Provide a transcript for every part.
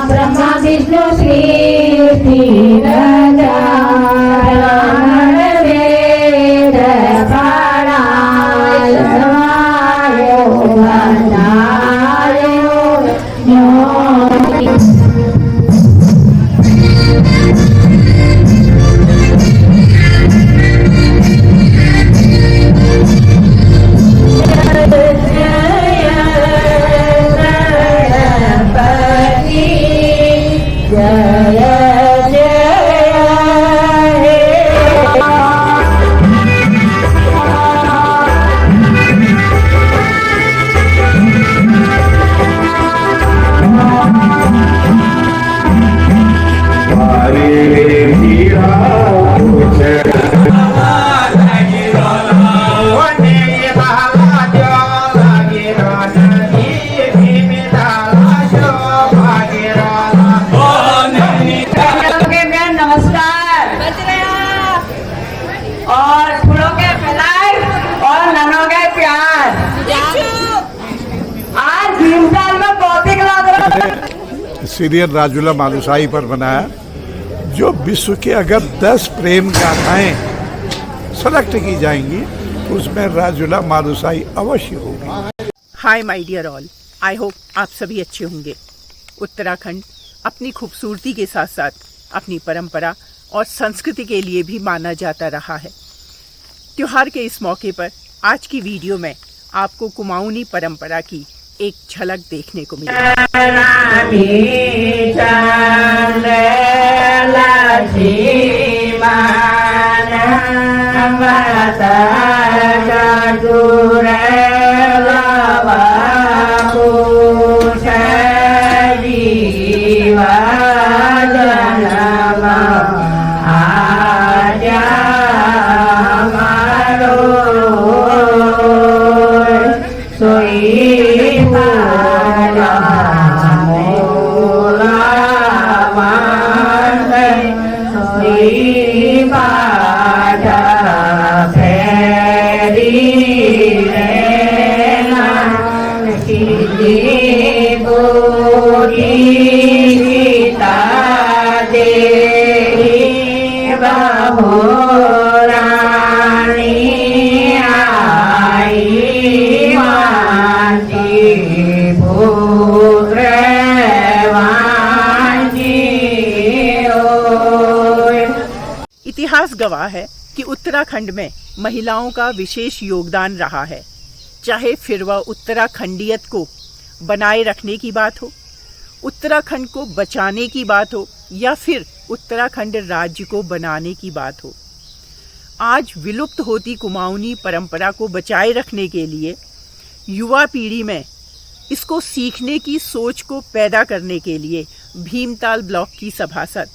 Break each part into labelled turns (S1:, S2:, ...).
S1: ब्रह्मा विष्णु श्री वेद पाराय
S2: serial राजुला मालुसाई पर बनाया, जो विश्व के अगर 10 प्रेम गाथाएं सेलेक्ट की जाएंगी उसमें राजुला मालुसाई अवश्य होगी।
S3: Hi my dear all, I hope आप सभी अच्छे होंगे। उत्तराखंड अपनी खूबसूरती के साथ साथ अपनी परंपरा और संस्कृति के लिए भी माना जाता रहा है। त्योहार के इस मौके पर आज की वीडियो में आपको कुमाऊनी परंपरा की एक झलक देखने को मिली। इतिहास गवाह है कि उत्तराखंड में महिलाओं का विशेष योगदान रहा है, चाहे फिर वह उत्तराखंडियत को बनाए रखने की बात हो, उत्तराखंड को बचाने की बात हो या फिर उत्तराखंड राज्य को बनाने की बात हो। आज विलुप्त होती कुमाऊनी परंपरा को बचाए रखने के लिए युवा पीढ़ी में इसको सीखने की सोच को पैदा करने के लिए भीमताल ब्लॉक की सभासद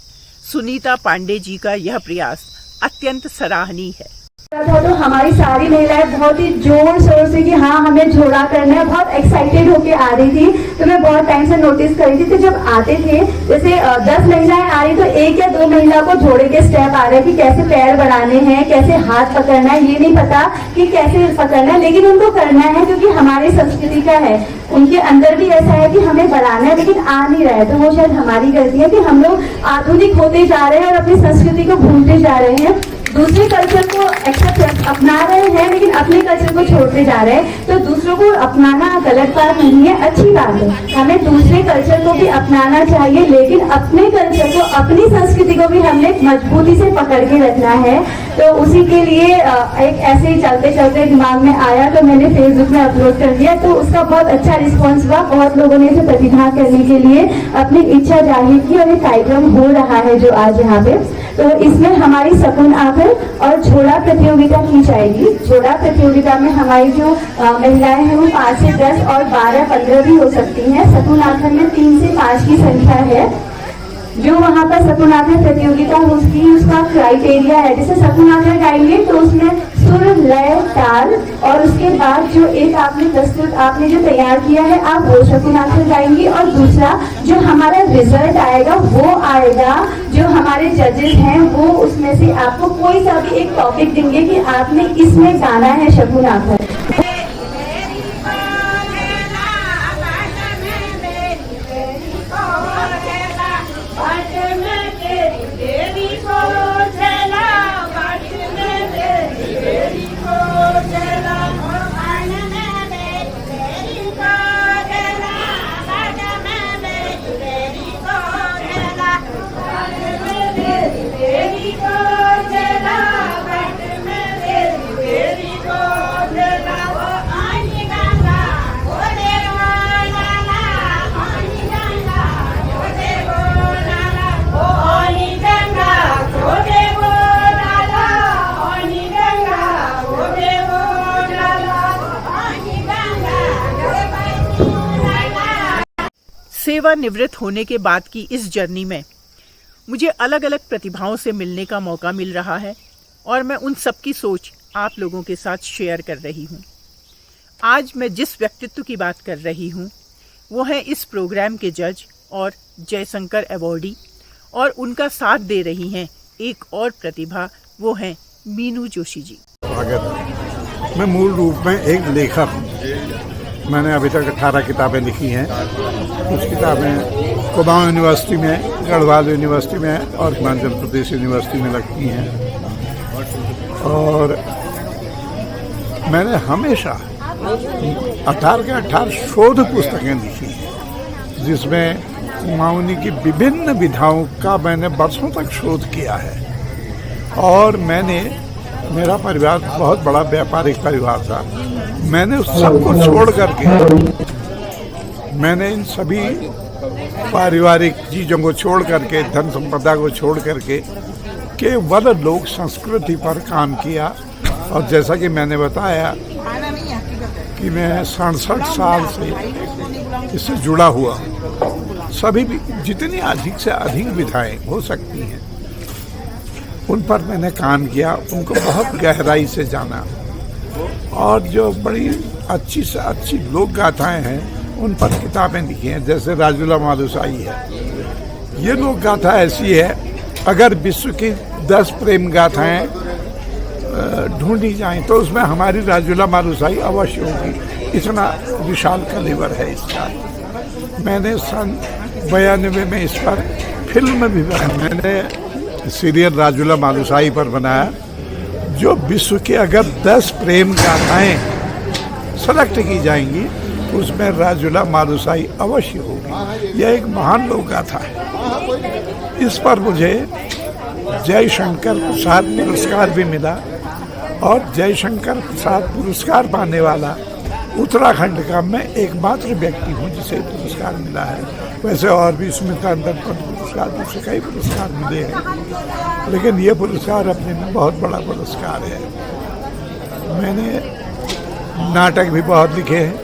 S3: सुनीता पांडे जी का यह प्रयास अत्यंत सराहनीय है।
S4: तो हमारी सारी महिलाएं बहुत ही जोर शोर से कि हाँ हमें झोड़ा करना है, बहुत एक्साइटेड होके आ रही थी। तो मैं बहुत टाइम से नोटिस कर रही थी, तो जब आते थे जैसे 10 महिलाएं आ रही तो 1 या 2 महिला को झोड़े के स्टेप आ रहे कि कैसे पैर बढ़ाने हैं, कैसे हाथ पकड़ना है, ये नहीं पता कि कैसे पकड़ना है, लेकिन उनको करना है क्योंकि हमारी संस्कृति का है। उनके अंदर भी ऐसा है कि हमें बढ़ाना है लेकिन आ नहीं रहा है। तो वो शायद हमारी गलती है कि हम लोग आधुनिक होते जा रहे हैं और अपनी संस्कृति को भूलते जा रहे हैं, दूसरे कल्चर को एक्सेप्ट अपना रहे हैं लेकिन अपने कल्चर को छोड़ते जा रहे हैं। तो दूसरों को अपनाना गलत बात नहीं है, अच्छी बात है। हमें दूसरे कल्चर को भी अपनाना चाहिए लेकिन अपने कल्चर को, अपनी संस्कृति को भी हमने मजबूती से पकड़ के रखना है। तो उसी के लिए एक ऐसे ही चलते चलते दिमाग में आया तो मैंने फेसबुक में अपलोड कर दिया। तो उसका बहुत अच्छा रिस्पॉन्स हुआ, बहुत लोगों ने इसे प्रतिभाग करने के लिए अपनी इच्छा जाहिर की और एक कार्यक्रम हो रहा है जो आज यहाँ पे। तो इसमें हमारी सकुन आखिर और झोड़ा प्रतियोगिता की जाएगी। झोड़ा प्रतियोगिता में हमारी जो महिलाएं हैं वो 5 से 10 और 12-15 भी हो सकती हैं। सकुन आखिर में 3 से 5 की संख्या है। जो वहाँ पर सकुनाखर प्रतियोगिता होती है उसका क्राइटेरिया है, जैसे सकुनाखर गाएंगे तो उसमें सुर, लय, ताल और उसके बाद जो एक आपने जो तैयार किया है आप वो सकुनाखर गाएंगी और दूसरा जो हमारा रिजल्ट आएगा वो आएगा, जो हमारे जजेस हैं वो उसमें से आपको कोई सा भी एक टॉपिक देंगे कि आपने इसमें गाना है सकुनाखर।
S3: सेवानिवृत्त होने के बाद की इस जर्नी में मुझे अलग अलग प्रतिभाओं से मिलने का मौका मिल रहा है और मैं उन सब की सोच आप लोगों के साथ शेयर कर रही हूँ। आज मैं जिस व्यक्तित्व की बात कर रही हूँ वो हैं इस प्रोग्राम के जज और जयशंकर अवॉर्डी, और उनका साथ दे रही हैं एक और प्रतिभा, वो हैं मीनू जोशी जी।
S2: स्वागत। मैं मूल रूप में एक लेखक हूँ। मैंने अभी तक 18 किताबें लिखी हैं। कुछ किताबें कुमाऊं यूनिवर्सिटी में, गढ़वाल यूनिवर्सिटी में और हिमाचल प्रदेश यूनिवर्सिटी में लिखी हैं। और मैंने हमेशा 18 के 18 शोध पुस्तकें लिखी हैं, जिसमें कुमाऊनी की विभिन्न विधाओं का मैंने वर्षों तक शोध किया है। और मेरा परिवार बहुत बड़ा व्यापारिक परिवार था। मैंने उस सबको छोड़ करके, मैंने इन सभी पारिवारिक चीज़ों को छोड़ करके, धन संपदा को छोड़ करके केवल लोक संस्कृति पर काम किया। और जैसा कि मैंने बताया कि मैं 67 साल से इससे जुड़ा हुआ हूँ। सभी भी जितनी अधिक से अधिक विधाएं हो सकती हैं उन पर मैंने काम किया, उनको बहुत गहराई से जाना। और जो बड़ी अच्छी से अच्छी लोक गाथाएं हैं उन पर किताबें लिखी हैं, जैसे राजुला मालुसाई है। ये लोक गाथा ऐसी है, अगर विश्व की 10 प्रेम गाथाएं ढूंढी जाएं तो उसमें हमारी राजुला मालुसाई अवश्य होगी। इतना विशाल कलीवर है इसका। मैंने सन 92 में इस पर फिल्म भी बनाई। मैंने सीरियल राजुला मालुसाई पर बनाया, जो विश्व के अगर 10 प्रेम गाथाएं सेलेक्ट की जाएंगी उसमें राजुला मालुसाई अवश्य होगी। यह एक महान लोक गाथा है। इस पर मुझे जयशंकर प्रसाद पुरस्कार भी मिला, और जयशंकर प्रसाद पुरस्कार पाने वाला उत्तराखंड का मैं एकमात्र व्यक्ति हूँ जिसे पुरस्कार मिला है। वैसे और भी स्मृतांजन पुरस्कार, दूसरे कई पुरस्कार मिले हैं, लेकिन ये पुरस्कार अपने में बहुत बड़ा पुरस्कार है। मैंने नाटक भी बहुत लिखे हैं,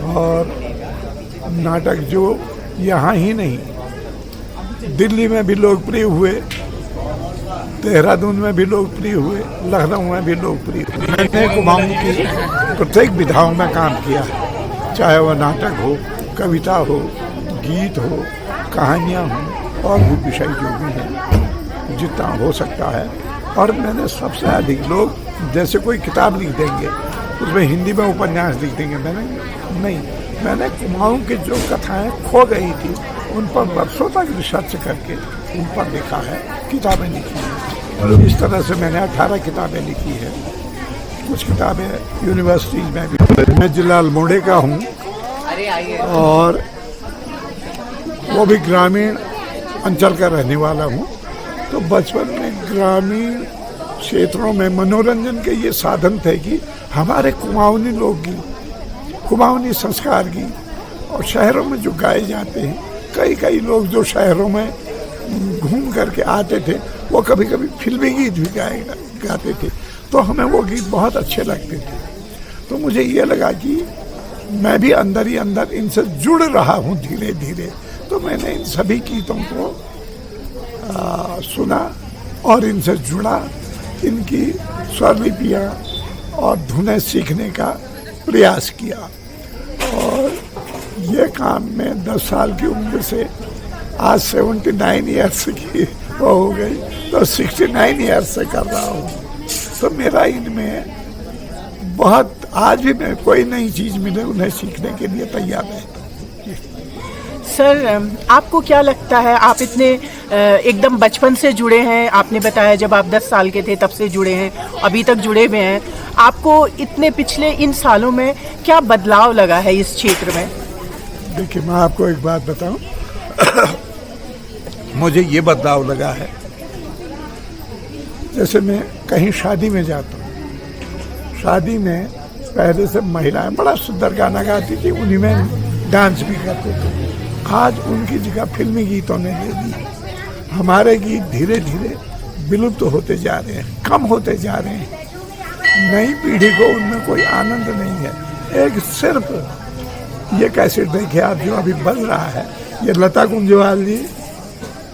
S2: और नाटक जो यहाँ ही नहीं, दिल्ली में भी लोकप्रिय हुए, देहरादून में भी लोकप्रिय हुए, लखनऊ में भी लोकप्रिय हुए। मैंने कुमाऊं की प्रत्येक विधाओं में काम किया है, चाहे वह नाटक हो, कविता हो, गीत हो, कहानियाँ हो, और भी विषय जो भी हैं, जितना हो सकता है। और मैंने सबसे अधिक, लोग जैसे कोई किताब लिख देंगे उसमें हिंदी में उपन्यास लिख देंगे, मैंने कुमाऊं की जो कथाएं खो गई थी उन पर वर्षों तक रिसर्च करके उन पर लिखा है, किताबें लिखी हैं। इस तरह से मैंने 18 किताबें लिखी है। कुछ किताबें यूनिवर्सिटीज में भी। मैं जिला अल्मोड़े का हूँ, और वो भी ग्रामीण अंचल का रहने वाला हूँ। तो बचपन में ग्रामीण क्षेत्रों में मनोरंजन के ये साधन थे कि हमारे कुमाऊनी लोकगीत, कुमाऊनी संस्कार गीत, और शहरों में जो गाए जाते हैं, कई लोग जो शहरों में घूम करके आते थे वो कभी कभी फिल्मी गीत भी गाते थे, तो हमें वो गीत बहुत अच्छे लगते थे। तो मुझे ये लगा कि मैं भी अंदर ही अंदर इनसे जुड़ रहा हूँ धीरे धीरे। तो मैंने इन सभी गीतों को सुना और इनसे जुड़ा, इनकी स्वरलिपियाँ और धुनें सीखने का प्रयास किया। और ये काम मैं 10 साल की उम्र से, आज 79 ईयर्स की वो हो गई, तो 69 ईयर्स से कर रहा हूँ। तो मेरा इनमें बहुत, आज भी मैं कोई नई चीज़ मिले उन्हें सीखने के लिए तैयार है।
S3: सर, आपको क्या लगता है, आप इतने एकदम बचपन से जुड़े हैं, आपने बताया जब आप 10 साल के थे तब से जुड़े हैं, अभी तक जुड़े हुए हैं, आपको इतने पिछले इन सालों में क्या बदलाव लगा है इस क्षेत्र में?
S2: देखिए, मैं आपको एक बात बताऊं, मुझे ये बदलाव लगा है, जैसे मैं कहीं शादी में जाता हूँ, शादी में पहले से महिलाएं बड़ा सुंदर गाना गाती थी, उन्हीं में डांस भी करते थे। आज उनकी जगह फिल्मी गीतों ने ले ली। हमारे गीत धीरे धीरे विलुप्त होते जा रहे हैं, कम होते जा रहे हैं। नई पीढ़ी को उनमें कोई आनंद नहीं है। एक सिर्फ ये कैसेट देखिए आप जो अभी बज रहा है, ये लता कुंजवाल जी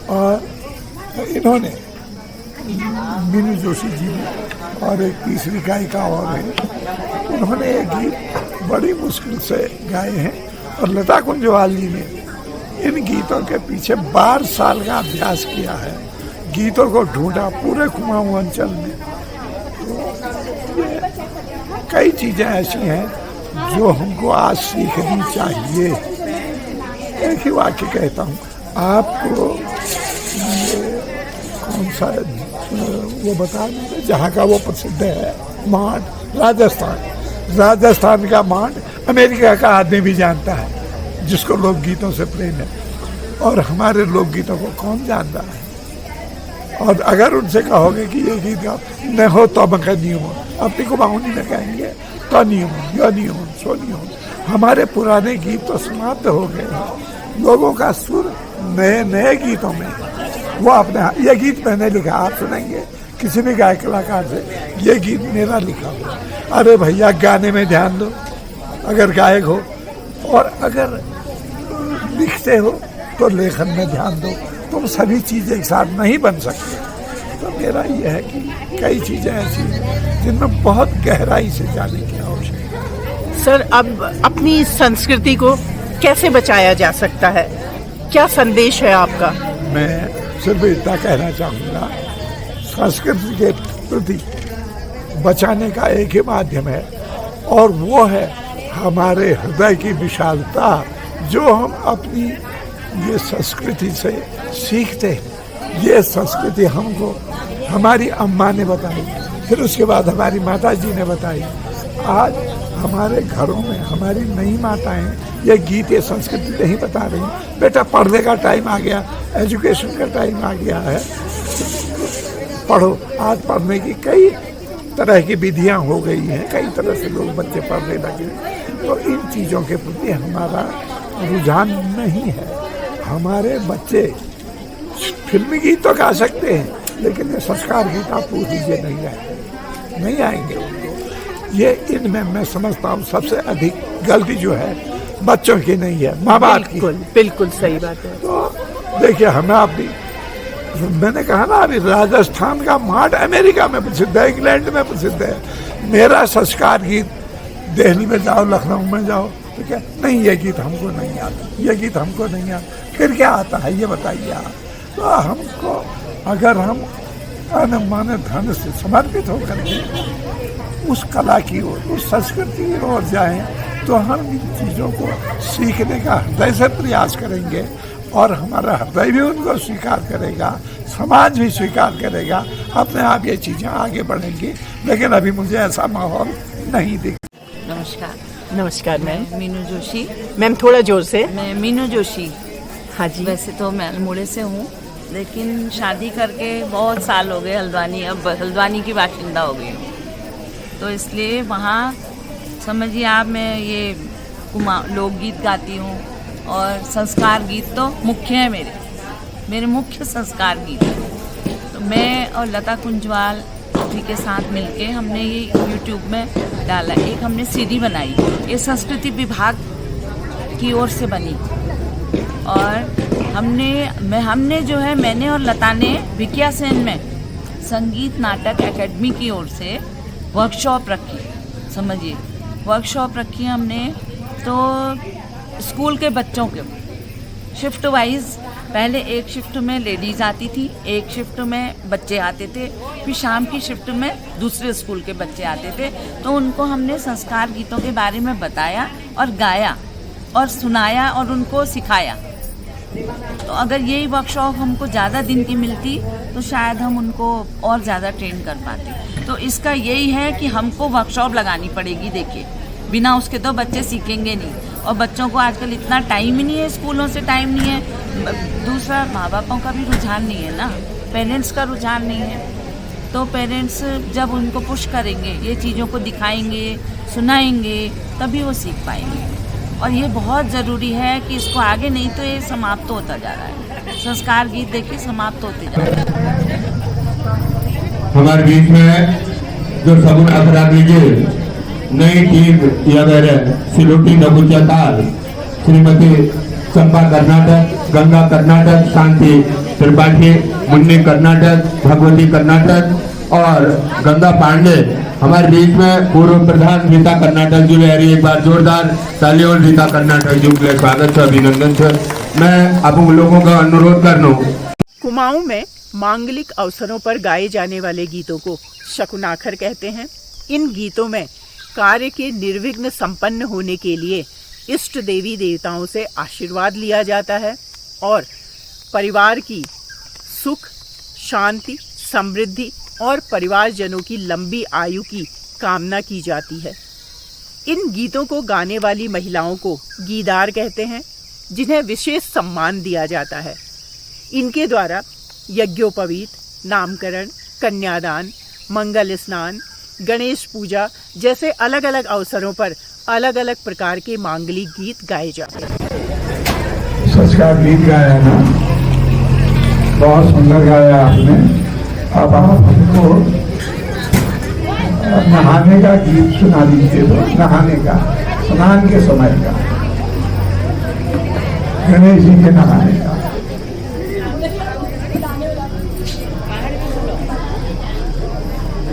S2: और इन्होंने मीनू जोशी जी ने और एक तीसरी गायिका और है, उन्होंने ये गीत बड़ी मुश्किल से गाए हैं। और लता कुंजवाल जी ने इन गीतों के पीछे 12 साल का अभ्यास किया है, गीतों को ढूंढा पूरे कुमाऊं अंचल में। तो ये कई चीज़ें ऐसी हैं जो हमको आज सीखनी चाहिए। एक ही वाक्य कहता हूँ आपको, ये कौन सा वो बता दें जहाँ का वो प्रसिद्ध है मांड, राजस्थान का मांड अमेरिका का आदमी भी जानता है, जिसको लोकगीतों से प्रेम है। और हमारे लोकगीतों को कौन जानता है? और अगर उनसे कहोगे कि ये गीत गाओ, न हो तो मका नहीं हो, अपनी को बाहुनी में कहेंगे तो नहीं हो, यो नहीं हो, सो नहीं हो। हमारे पुराने गीत तो समाप्त हो गए हैं। लोगों का सुर नए नए गीतों में, वो अपने ये गीत मैंने लिखा, आप सुनेंगे किसी भी गायक कलाकार से, ये गीत मेरा लिखा हुआ। अरे भैया गाने में ध्यान दो अगर गायक हो, और अगर लिखते हो तो लेखन में ध्यान दो। तुम सभी चीज़ें एक साथ नहीं बन सकते। तो मेरा यह है कि कई चीज़ें ऐसी हैं जिनमें बहुत गहराई से जाने की आवश्यकता है।
S3: सर, अब अपनी संस्कृति को कैसे बचाया जा सकता है? क्या संदेश है आपका?
S2: मैं सिर्फ इतना कहना चाहूँगा, संस्कृति के प्रति बचाने का एक ही माध्यम है, और वो है हमारे हृदय की विशालता, जो हम अपनी ये संस्कृति से सीखते हैं। ये संस्कृति हमको हमारी अम्मा ने बताई, फिर उसके बाद हमारी माता जी ने बताई। आज हमारे घरों में हमारी नई माताएं ये गीत, ये संस्कृति नहीं बता रही। बेटा पढ़ने का टाइम आ गया, एजुकेशन का टाइम आ गया है, पढ़ो। आज पढ़ने की कई तरह की विधियां हो गई हैं, कई तरह से लोग बच्चे पढ़ने लगे। तो इन चीज़ों के प्रति हमारा रुझान नहीं है। हमारे बच्चे फिल्मी गीत तो गा सकते हैं, लेकिन ये संस्कार गीत आप पूछ लीजिए नहीं आएंगे उनको। ये इनमें मैं समझता हूँ सबसे अधिक गलती जो है बच्चों की नहीं है, माँ बाप की।
S3: बिल्कुल सही बात है।
S2: तो देखिए हमें अपनी, मैंने कहा ना अभी, राजस्थान का मांड अमेरिका में प्रसिद्ध है, इंग्लैंड में प्रसिद्ध है। मेरा संस्कार गीत दिल्ली में जाओ, लखनऊ में जाओ, तो क्या नहीं, ये गीत हमको नहीं आता, ये गीत हमको नहीं आता, फिर क्या आता है ये बताइए आप। तो हमको अगर हम तन मन धन से समर्पित होकर के उस कला की ओर, उस संस्कृति की ओर जाएं, तो हम इन चीज़ों को सीखने का हृदय से प्रयास करेंगे, और हमारा हृदय भी उनको स्वीकार करेगा, समाज भी स्वीकार करेगा, अपने आप ये चीज़ें आगे बढ़ेंगी। लेकिन अभी मुझे ऐसा माहौल नहीं दिख।
S3: नमस्कार मैम।
S5: मीनू जोशी।
S3: मैम थोड़ा जोर से।
S5: मैं मीनू जोशी।
S3: हाँ जी।
S5: वैसे तो मैं अल्मोड़े से हूँ, लेकिन शादी करके बहुत साल हो गए हल्द्वानी, अब हल्द्वानी की बाशिंदा हो गई हूँ। तो इसलिए वहाँ समझिए आप, मैं ये लोकगीत गाती हूँ, और संस्कार गीत तो मुख्य है मेरे मुख्य संस्कार गीत। तो मैं और लता कुंजवाल जी के साथ मिलके हमने ये यूट्यूब में डाला। एक हमने सीडी बनाई, ये संस्कृति विभाग की ओर से बनी, और हमने जो है, मैंने और लता ने विकिया सेन में संगीत नाटक एकेडमी की ओर से वर्कशॉप रखी। समझिए वर्कशॉप रखी हमने, तो स्कूल के बच्चों के शिफ्ट वाइज, पहले एक शिफ्ट में लेडीज़ आती थी, एक शिफ्ट में बच्चे आते थे, फिर शाम की शिफ्ट में दूसरे स्कूल के बच्चे आते थे। तो उनको हमने संस्कार गीतों के बारे में बताया और गाया और सुनाया और उनको सिखाया। तो अगर यही वर्कशॉप हमको ज़्यादा दिन की मिलती तो शायद हम उनको और ज़्यादा ट्रेन कर पाते। तो इसका यही है कि हमको वर्कशॉप लगानी पड़ेगी। देखिए बिना उसके तो बच्चे सीखेंगे नहीं, और बच्चों को आजकल इतना टाइम ही नहीं है, स्कूलों से टाइम नहीं है। दूसरा, माँ बापों का भी रुझान नहीं है ना, पेरेंट्स का रुझान नहीं है। तो पेरेंट्स जब उनको पुश करेंगे, ये चीज़ों को दिखाएंगे, सुनाएंगे, तभी वो सीख पाएंगे। और ये बहुत ज़रूरी है कि इसको आगे, नहीं तो ये समाप्त होता जा रहा है। संस्कार गीत देखिए समाप्त होते जा रहे हैं।
S6: हमारे बीच में जो सबूत अफरा दीजिए नई टीम या सिलोटी नबुचा ताल श्रीमती चंपा कर्नाटक, गंगा कर्नाटक, शांति त्रिपाठी, मुन्नी कर्नाटक, भगवती कर्नाटक और गंगा पांडे हमारे बीच में पूर्व प्रधान रीता कर्नाटक जी भी एक बार जोरदार तालियों रीता कर्नाटक जी के लिए स्वागत है, अभिनंदन है। मैं आप लोगों का अनुरोध कर लूँ।
S3: कुमाऊं में मांगलिक अवसरों पर गाए जाने वाले गीतों को शकुनाखर कहते हैं। इन गीतों में कार्य के निर्विघ्न संपन्न होने के लिए इष्ट देवी देवताओं से आशीर्वाद लिया जाता है और परिवार की सुख, शांति, समृद्धि और परिवारजनों की लंबी आयु की कामना की जाती है। इन गीतों को गाने वाली महिलाओं को गीदार कहते हैं, जिन्हें विशेष सम्मान दिया जाता है। इनके द्वारा यज्ञोपवीत, नामकरण, कन्यादान, मंगल स्नान, गणेश पूजा जैसे अलग अलग अवसरों पर अलग अलग प्रकार के मांगलिक गीत गाए जाते हैं।
S2: सच का गीत गाया ना, बहुत सुंदर गाया आपने। अब आप हमको नहाने का गीत सुना दीजिए, तो नहाने का, स्नान के समय का, गणेश जी के नहाने का।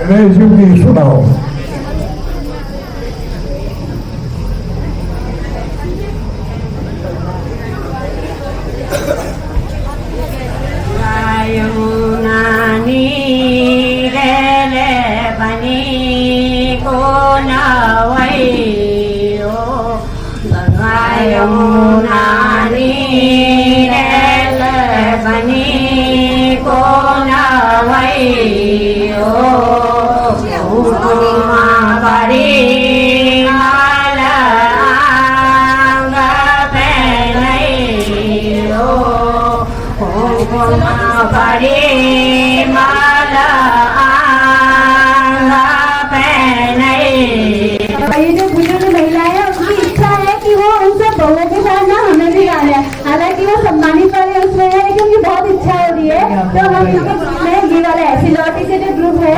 S2: गणेश जी की सुनाओ।
S4: ये जो बुजुर्ग महिलाएं हैं, उनकी इच्छा है कि वो उन सब बहुओं के साथ ना हमें भी गाना है। हालांकि वो सम्मानित वाले उसमें है, लेकिन उनकी बहुत इच्छा हो रही है, तो हम उनके ग्रुप में ये वाला ऐसी लौटी से जो ग्रुप है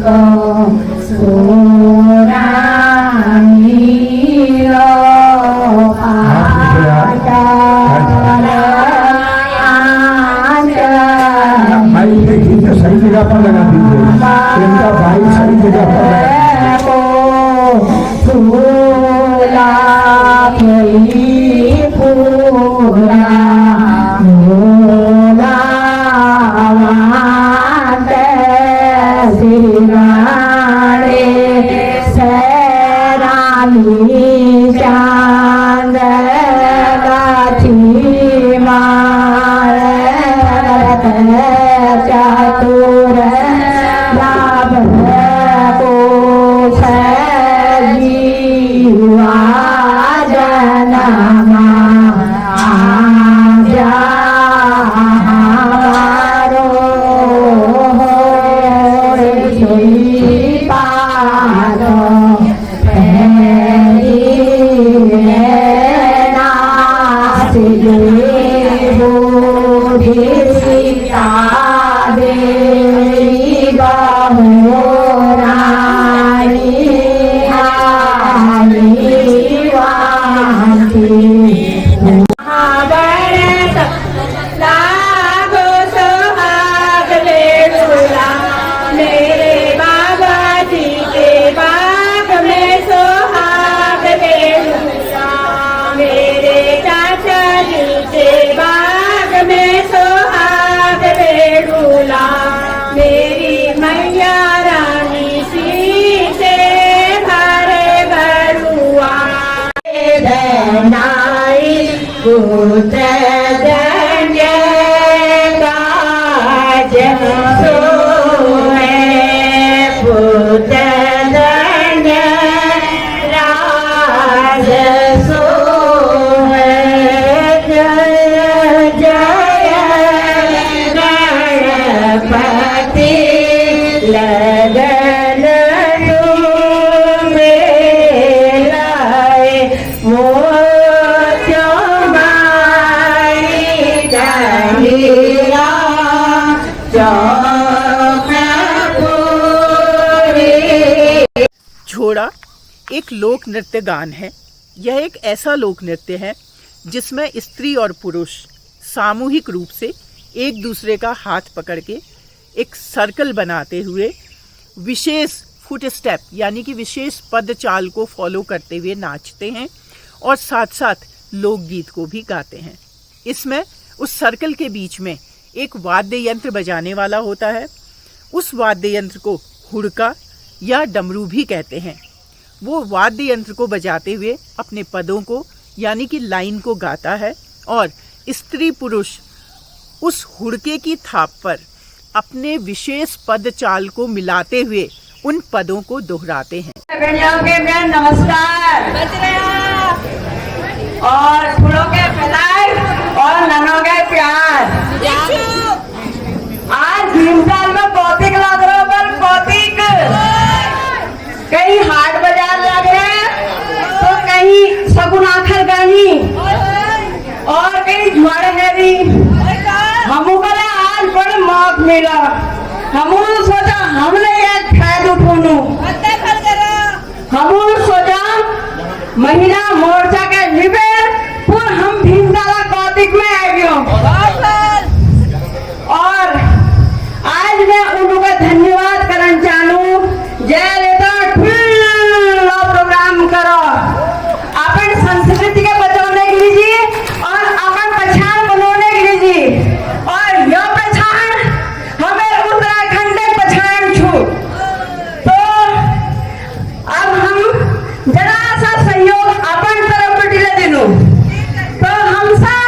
S1: को सोरानी रो
S2: भाई देखिए सही जगह पर लगा दीजिए, इनका भाई सही जगह पर
S1: फूला फूला मोला सिराड़े सरानी चांद गाछी मारत चातुर लाभ को सजीवा जनमा
S3: झोड़ा एक लोक नृत्य गान है। यह एक ऐसा लोक नृत्य है जिसमें स्त्री और पुरुष सामूहिक रूप से एक दूसरे का हाथ पकड़ के एक सर्कल बनाते हुए विशेष फुट स्टेप यानी कि विशेष पद चाल को फॉलो करते हुए नाचते हैं और साथ साथ लोकगीत को भी गाते हैं। इसमें उस सर्कल के बीच में एक वाद्य यंत्र बजाने वाला होता है। उस वाद्य यंत्र को हुड़का या डमरू भी कहते हैं। वो वाद्य यंत्र को बजाते हुए अपने पदों को यानी कि लाइन को गाता है और स्त्री पुरुष उस हुड़के की थाप पर अपने विशेष पद चाल को मिलाते हुए उन पदों को दोहराते हैं।
S4: नमस्कार और फूलों के फैलाए और ननों के प्यार। आज भीमताल में भौतिक लग रहा पर भौतिक कहीं हाट बाजार लग रहे हैं तो कहीं सगुन आखर गानी और कहीं झुआड़ हैरी। हमू बोले आज बड़े मौत मिला। हमू सोचा हमने एक फायदा उठानू। हमू सोचा महिला मोर्चा के लिबे पर हम भीमताला कौतिक में आ गयो और आज मैं उनका धन्यवाद करना चाहूँ। जय लेता प्रोग्राम करो अपन संस्कृति के बचाने के लिए और अपन पहचान बनाने के लिए और यह पहचान हमें उत्तराखंड पहचान छू। तो अब हम जरा सा सहयोग अपन तरफ दिले दिनों तो हम सब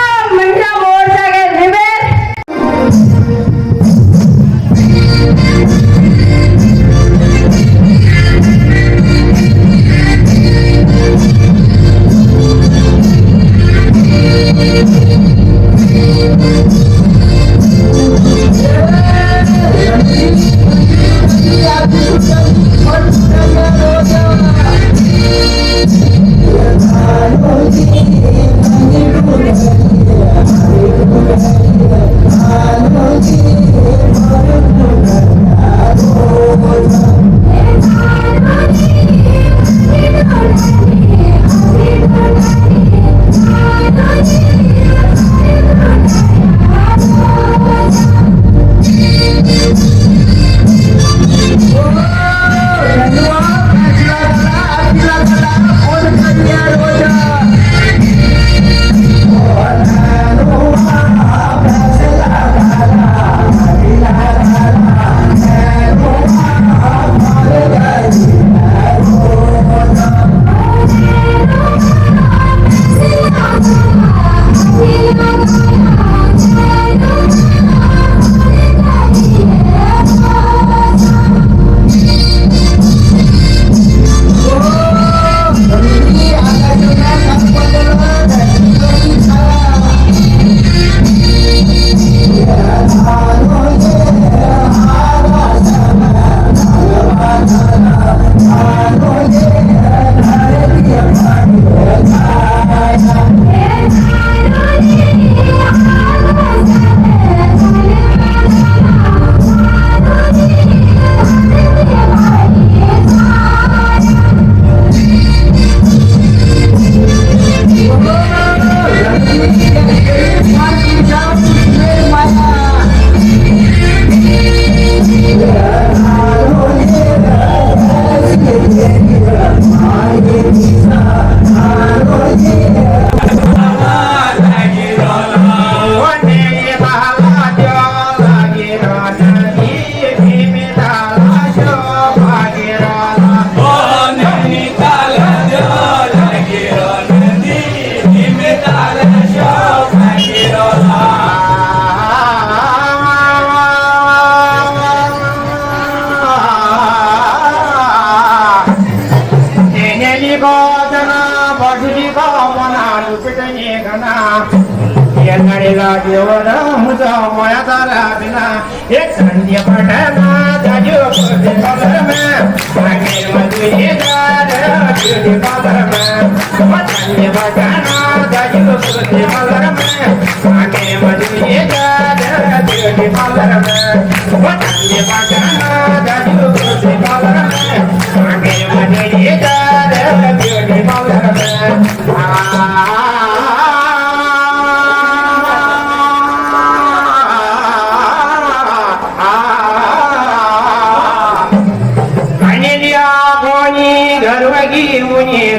S7: लढेला देवर मुझा मोया तारा बिना एक संध्या पटना जाजो कोटे कलर में आगे मधुए दार ब्यूटी पार्लर में संध्या पटना जाजो कोटे कलर में आगे मधुए दार ब्यूटी पार्लर में संध्या पटना जाजो कोटे कलर में आगे मधुए दार ब्यूटी पार्लर में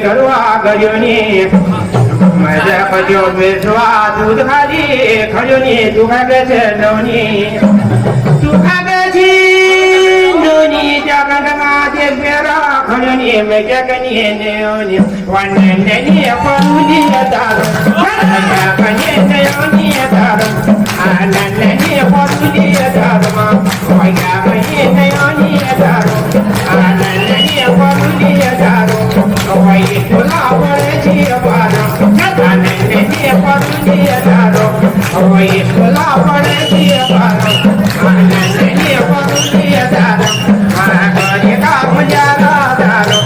S7: गरवा गयोनी मजा पजो बेसवा दूध खाली खयोनी दुखा गए नौनी दुखा गए नौनी जगदमा देख मेरा खयोनी मैं क्या कनी नौनी वन्ने ननी परुदी दारो कनी नौनी दारो ननी परुदी दारो मैं क्या कनी नौनी दारो ननी परुदी दारो Wai tula wale jiya bana, nane jiya paru jiya daro. Wai tula wale jiya bana, nane jiya paru jiya daro. Agari ka mujara daro,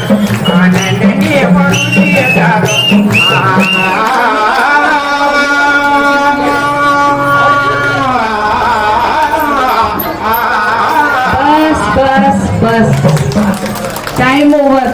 S7: nane jiya paru jiya daro.
S1: बस टाइम ओवर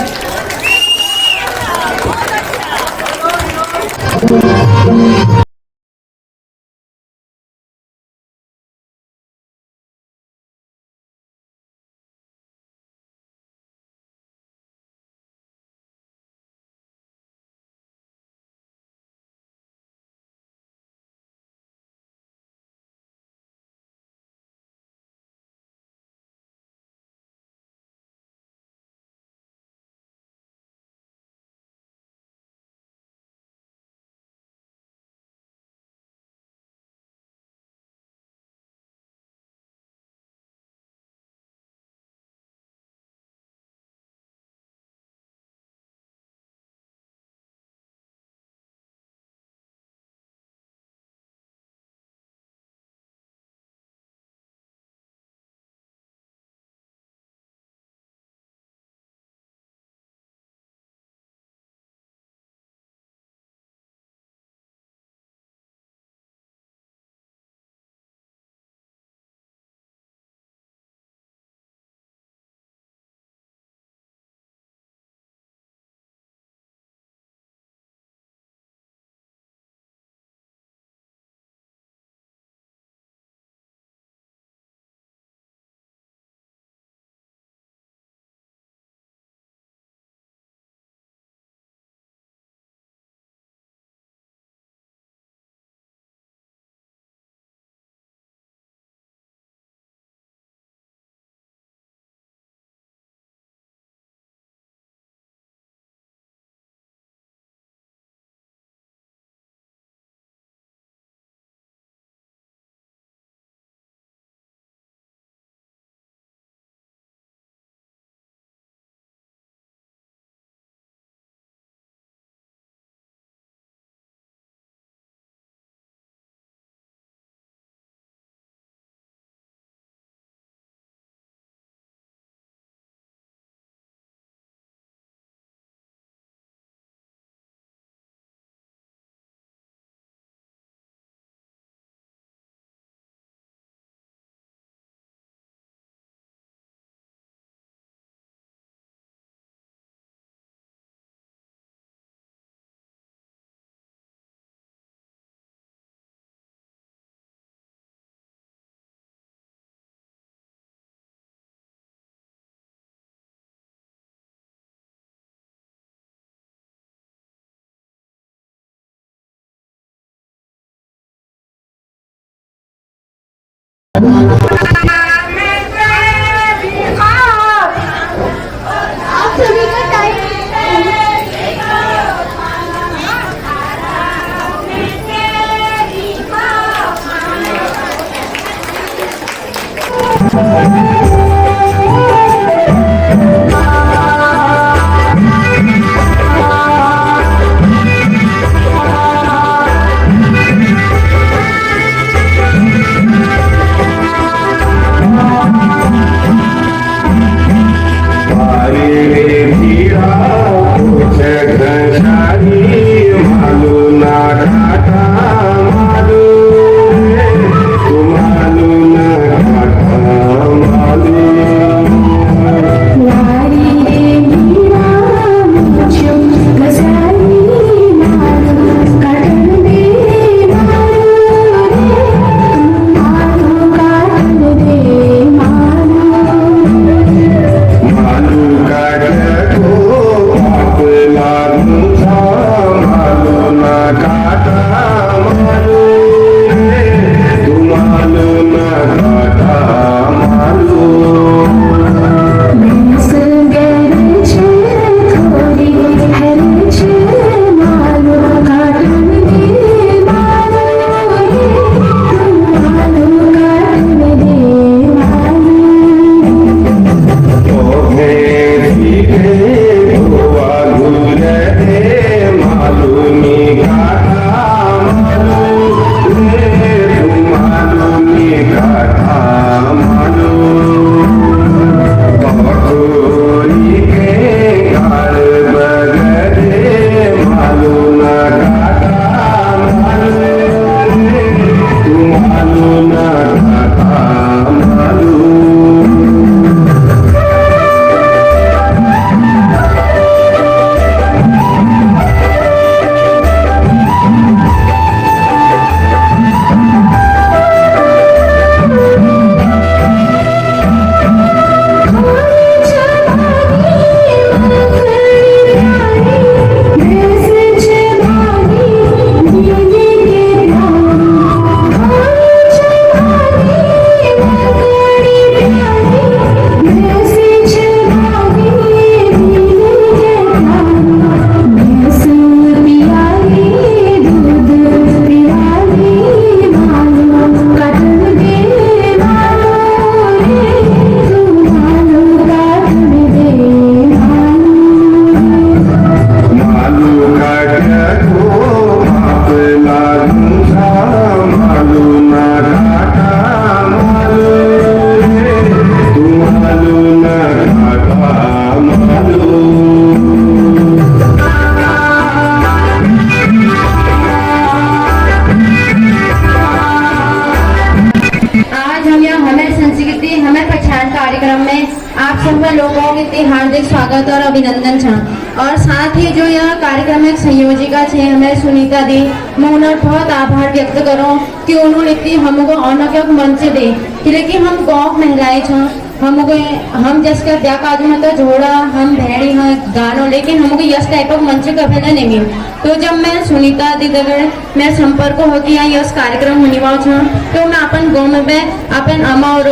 S8: पाठ कार्यक्रम में आप सब लोगों के इतने हार्दिक स्वागत और अभिनंदन छ। और साथ ही जो यह कार्यक्रम एक संयोजिका छे हमें सुनीता दी, मैं उन्हें बहुत आभार व्यक्त करूँ कि उन्होंने इतनी हमको अनौखा मंच दे कि लेकिन हम गाँव महिलाएं छ, हम जिसका ब्याह काजू में तो जोड़ा हम भेड़ी हैं गानों, लेकिन हमको यस टाइप ऑफ मंच कभी नहीं मिल। तो जब मैं सुनीता दी दगड़ मैं संपर्क हो कि यहाँ यस कार्यक्रम होने वाला था, तो मैं अपन गाँव में अपन अम्मा और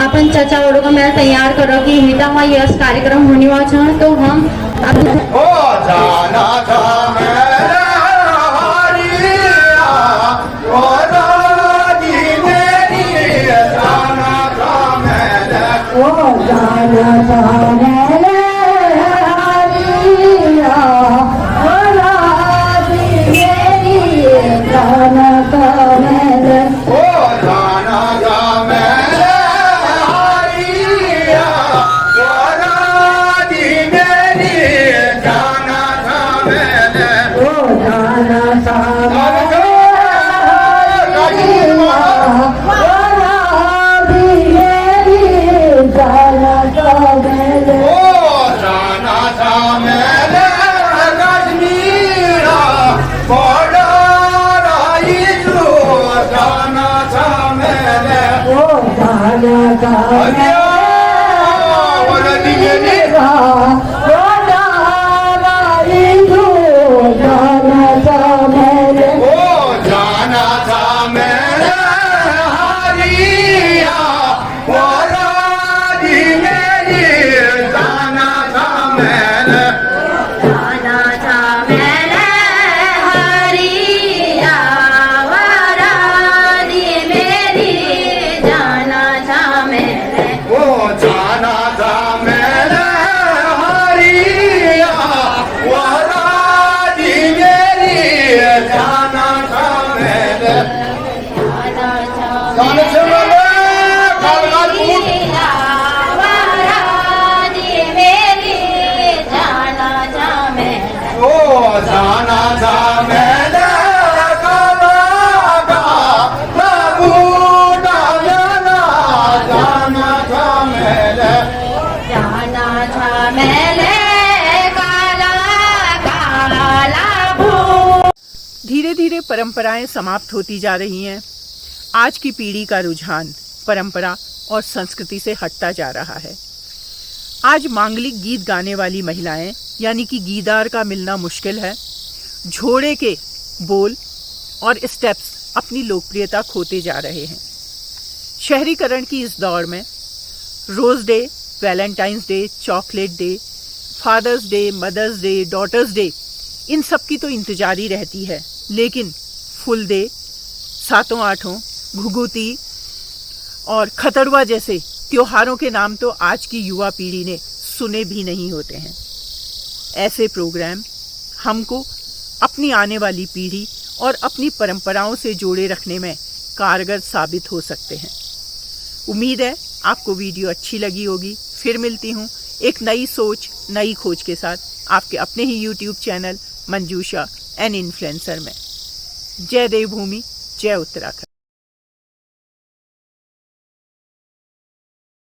S8: अपन चाचा और मैं तैयार करो कि हिता वहाँ यस कार्यक्रम होने वाला था। तो हम
S3: धीरे धीरे परंपराएं समाप्त होती जा रही हैं। आज की पीढ़ी का रुझान परंपरा और संस्कृति से हटता जा रहा है। आज मांगलिक गीत गाने वाली महिलाएं यानी कि गीदार का मिलना मुश्किल है। झोड़े के बोल और स्टेप्स अपनी लोकप्रियता खोते जा रहे हैं। शहरीकरण की इस दौड़ में rose day, Valentine's day, chocolate day, father's day, mother's day, daughter's day, इन सब की तो इंतजारी रहती है, लेकिन फुल डे, सातों आठों, घुघुती और खतरवा जैसे त्योहारों के नाम तो आज की युवा पीढ़ी ने सुने भी नहीं होते हैं। ऐसे प्रोग्राम हमको अपनी आने वाली पीढ़ी और अपनी परंपराओं से जोड़े रखने में कारगर साबित हो सकते हैं। उम्मीद है आपको वीडियो अच्छी लगी होगी। फिर मिलती हूँ एक नई सोच, नई खोज के साथ आपके अपने ही YouTube channel Manjusha an influencer में। जय देवभूमि, जय उत्तराखंड।